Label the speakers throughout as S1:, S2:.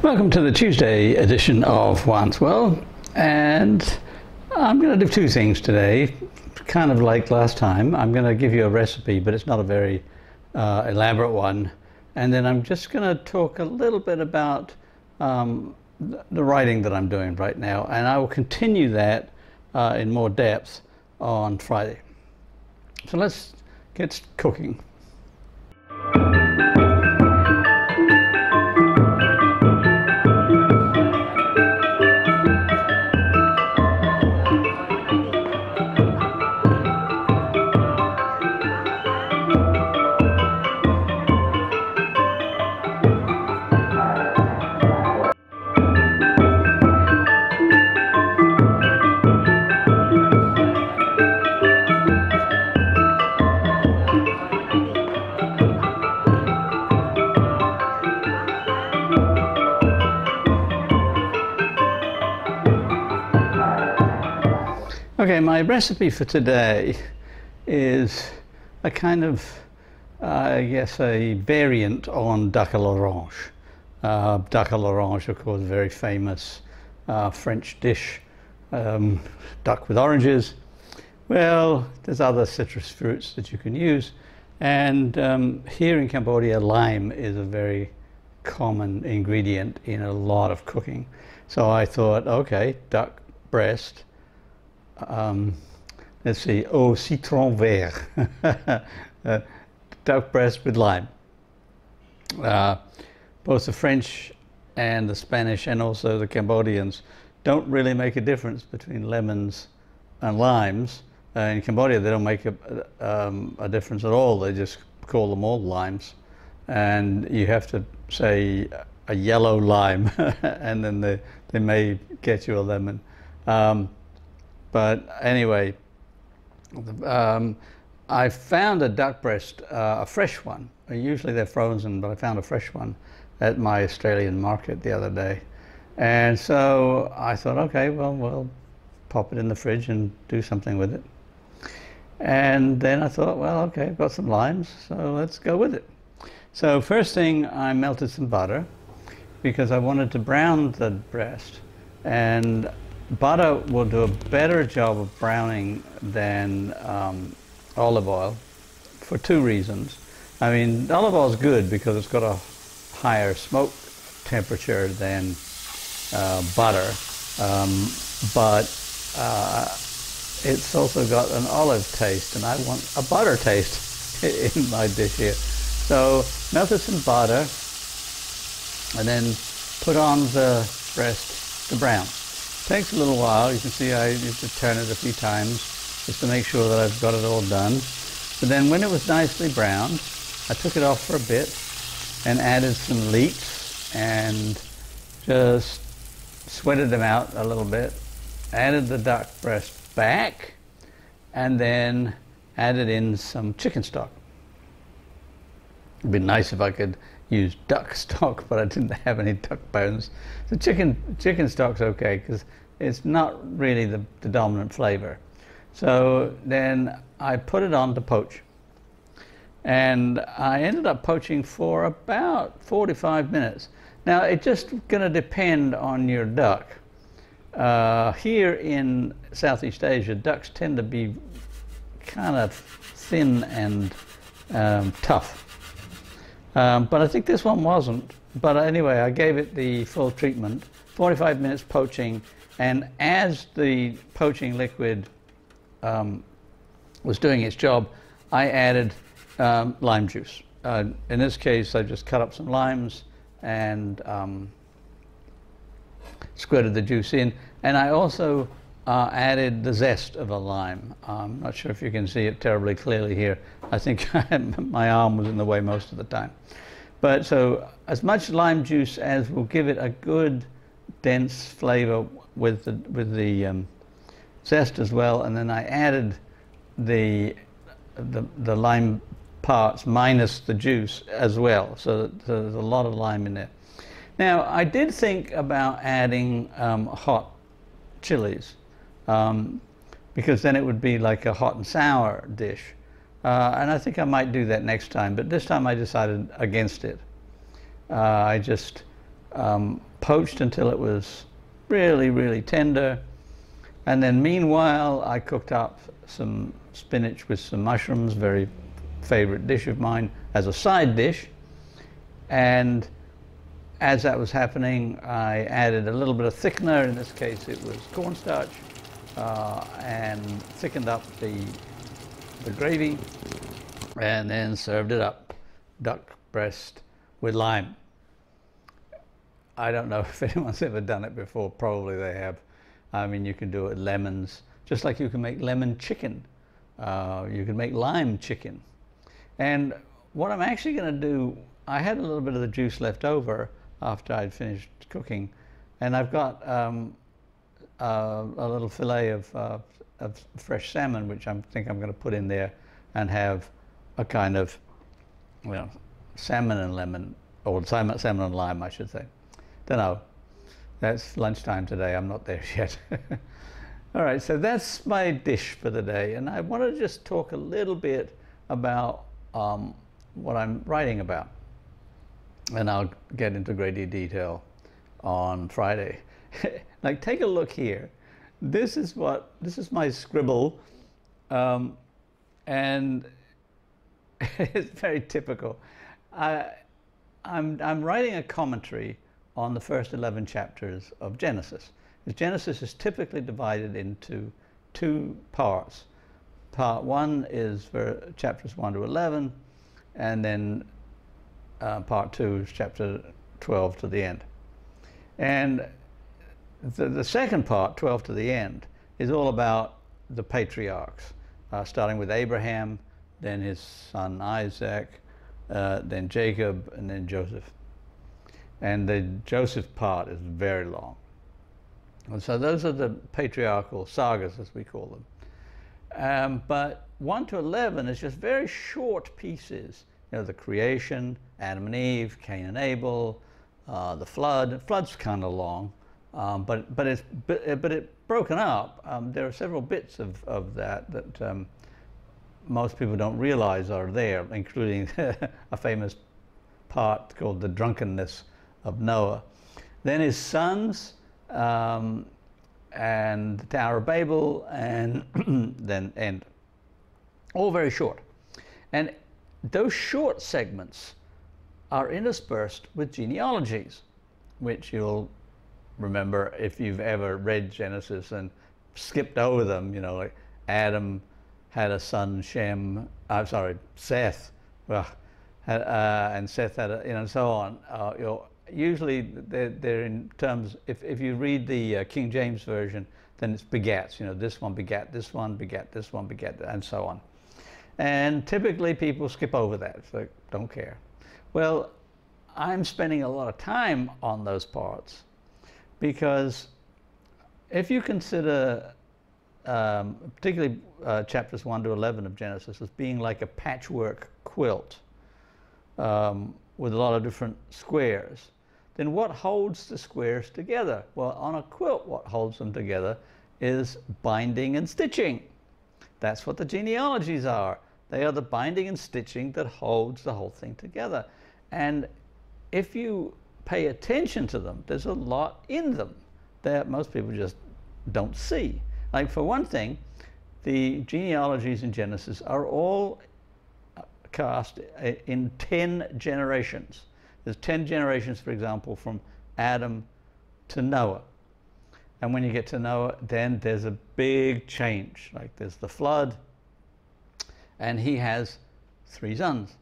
S1: Welcome to the Tuesday edition of Juan's World, and I'm going to do two things today, kind of like last time. I'm going to give you a recipe, but it's not a very elaborate one, and then I'm just going to talk a little bit about the writing that I'm doing right now, and I will continue that in more depth on Friday. So let's get cooking. Okay, my recipe for today is a kind of, I guess, a variant on duck à l'orange. Duck à l'orange, of course, very famous French dish, duck with oranges. Well, there's other citrus fruits that you can use, and here in Cambodia, lime is a very common ingredient in a lot of cooking. So I thought, okay, duck breast. Let's see, au citron vert, duck breast with lime. Both the French and the Spanish and also the Cambodians don't really make a difference between lemons and limes. In Cambodia they don't make a difference at all, they just call them all limes. And you have to say a yellow lime and then they may get you a lemon. But anyway, I found a duck breast, a fresh one. Usually they're frozen, but I found a fresh one at my Australian market the other day. And so I thought, okay, well, we'll pop it in the fridge and do something with it. And then I thought, well, okay, I've got some limes, so let's go with it. So first thing, I melted some butter because I wanted to brown the breast. And butter will do a better job of browning than olive oil for two reasons. I mean, olive oil is good because it's got a higher smoke temperature than butter, but it's also got an olive taste, and I want a butter taste in my dish here. So melted some butter and then put on the breast to brown. Takes a little while. You can see I used to turn it a few times just to make sure that I've got it all done. But then when it was nicely browned, I took it off for a bit and added some leeks and just sweated them out a little bit. Added the duck breast back and then added in some chicken stock. It'd be nice if I could use duck stock, but I didn't have any duck bones. So chicken stock's okay because it's not really the dominant flavor. So then I put it on to poach. And I ended up poaching for about 45 minutes. Now it's just going to depend on your duck. Here in Southeast Asia, ducks tend to be kind of thin and tough. But I think this one wasn't. But anyway, I gave it the full treatment, 45 minutes poaching, and as the poaching liquid was doing its job, I added lime juice. In this case, I just cut up some limes and squirted the juice in, and I also added the zest of a lime. I'm not sure if you can see it terribly clearly here. I think my arm was in the way most of the time. But so as much lime juice as will give it a good dense flavor with the zest as well, and then I added the lime parts minus the juice as well, so there's a lot of lime in there. Now I did think about adding hot chilies, because then it would be like a hot and sour dish. And I think I might do that next time, but this time I decided against it. I just poached until it was really, really tender. And then meanwhile, I cooked up some spinach with some mushrooms, very favorite dish of mine, as a side dish. And as that was happening, I added a little bit of thickener. In this case, it was cornstarch, and thickened up the gravy, and then served it up, duck breast with lime. I don't know if anyone's ever done it before. Probably they have. I mean, you can do it with lemons, just like you can make lemon chicken. You can make lime chicken. And what I'm actually going to do, I had a little bit of the juice left over after I'd finished cooking, and I've got a little fillet of fresh salmon, which I think I'm going to put in there and have a kind of, salmon and lemon, or salmon and lime, I should say. Don't know. That's lunchtime today. I'm not there yet. All right, so that's my dish for the day, and I want to just talk a little bit about what I'm writing about, and I'll get into greater detail on Friday. Like, take a look here. This is my scribble, and it's very typical. I'm writing a commentary on the first 11 chapters of Genesis. Genesis is typically divided into two parts. Part 1 is for chapters 1 to 11, and then part 2 is chapter 12 to the end. And the second part, 12 to the end, is all about the patriarchs, starting with Abraham, then his son Isaac, then Jacob, and then Joseph. And the Joseph part is very long. And so those are the patriarchal sagas, as we call them. But 1 to 11 is just very short pieces. The creation, Adam and Eve, Cain and Abel, the flood. The flood's kind of long, but it's broken up. There are several bits of that most people don't realize are there, including a famous part called the drunkenness of Noah. Then his sons, and the Tower of Babel, and then end. All very short. And those short segments are interspersed with genealogies, which you'll remember if you've ever read Genesis and skipped over them. Like Adam had a son, Seth, and Seth had and so on. Usually they're in terms, if you read the King James Version, then it's begats. This one begat this one, begat this one, begat, and so on. And typically people skip over that, so don't care. Well, I'm spending a lot of time on those parts because if you consider particularly chapters 1 to 11 of Genesis as being like a patchwork quilt with a lot of different squares, then what holds the squares together? Well, on a quilt, what holds them together is binding and stitching. That's what the genealogies are. They are the binding and stitching that holds the whole thing together. And if you pay attention to them, there's a lot in them that most people just don't see. Like, for one thing, the genealogies in Genesis are all cast in 10 generations. There's 10 generations, for example, from Adam to Noah. And when you get to Noah, then there's a big change. Like, there's the flood, and he has 3 sons.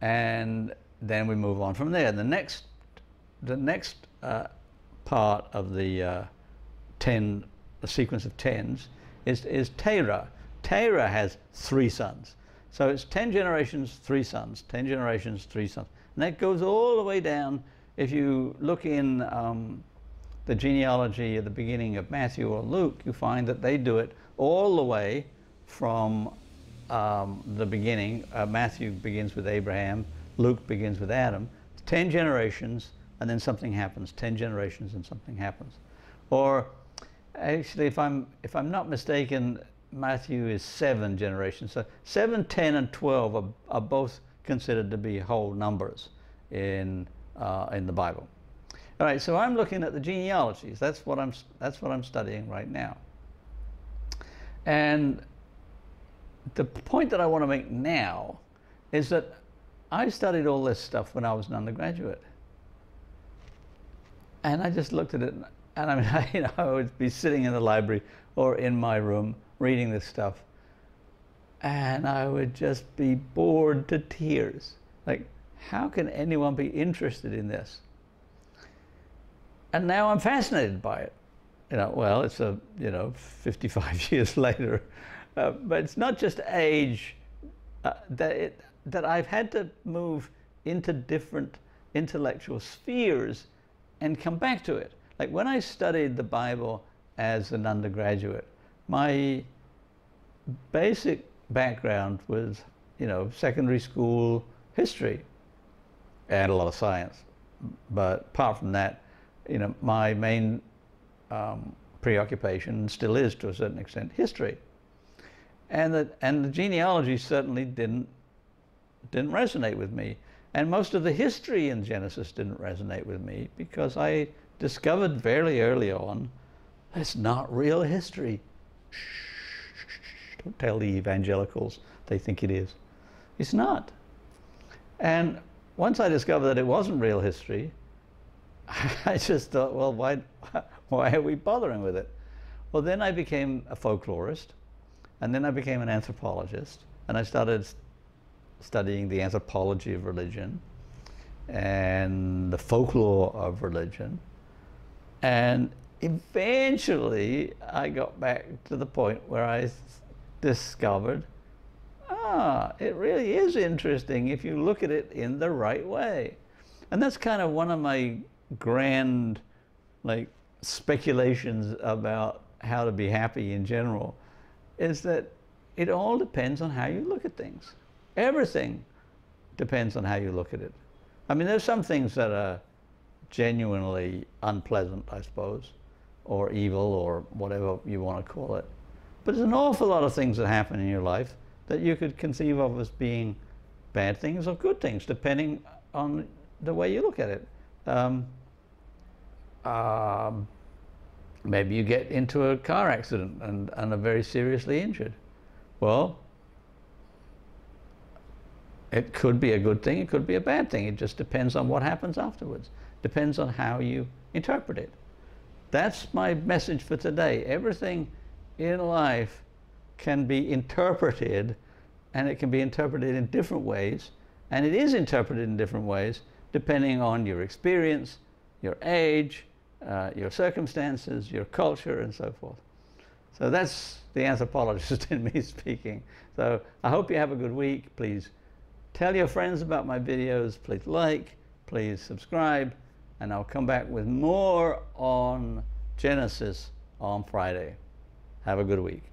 S1: And then we move on from there. The next part of the sequence of 10s is Terah. Terah has 3 sons. So it's 10 generations, 3 sons, 10 generations, 3 sons. And that goes all the way down. If you look in the genealogy at the beginning of Matthew or Luke, you find that they do it all the way from the beginning. Matthew begins with Abraham, Luke begins with Adam. 10 generations, and then something happens. 10 generations and something happens. Or actually, if I'm not mistaken, Matthew is 7 generations. So 7, 10, and 12 are both considered to be whole numbers in the Bible. All right, so I'm looking at the genealogies. That's what I'm studying right now. And the point that I want to make now is that I studied all this stuff when I was an undergraduate. And I just looked at it, and I mean, I would be sitting in the library or in my room reading this stuff, and I would just be bored to tears. Like, how can anyone be interested in this? And now I'm fascinated by it. Well, it's 55 years later, but it's not just age that I've had to move into different intellectual spheres and come back to it. Like when I studied the Bible as an undergraduate, my basic background was, secondary school history and a lot of science. But apart from that, my main preoccupation still is, to a certain extent, history. And the genealogy certainly didn't resonate with me. And most of the history in Genesis didn't resonate with me because I discovered fairly early on, it's not real history. Shh, don't tell the evangelicals, they think it is. It's not. And once I discovered that it wasn't real history, I just thought, well, why are we bothering with it? Well, then I became a folklorist, and then I became an anthropologist, and I started studying the anthropology of religion and the folklore of religion. And eventually I got back to the point where I discovered, it really is interesting if you look at it in the right way. And that's kind of one of my grand speculations about how to be happy in general, is that it all depends on how you look at things. Everything depends on how you look at it. I mean, there's some things that are genuinely unpleasant, I suppose, or evil, or whatever you want to call it. But there's an awful lot of things that happen in your life that you could conceive of as being bad things or good things, depending on the way you look at it. Maybe you get into a car accident and are very seriously injured. Well, it could be a good thing, it could be a bad thing. It just depends on what happens afterwards. Depends on how you interpret it. That's my message for today. Everything in life can be interpreted, and it can be interpreted in different ways, and it is interpreted in different ways depending on your experience, your age, your circumstances, your culture, and so forth. So that's the anthropologist in me speaking. So I hope you have a good week. Please tell your friends about my videos. Please like, please subscribe, and I'll come back with more on Genesis on Friday. Have a good week.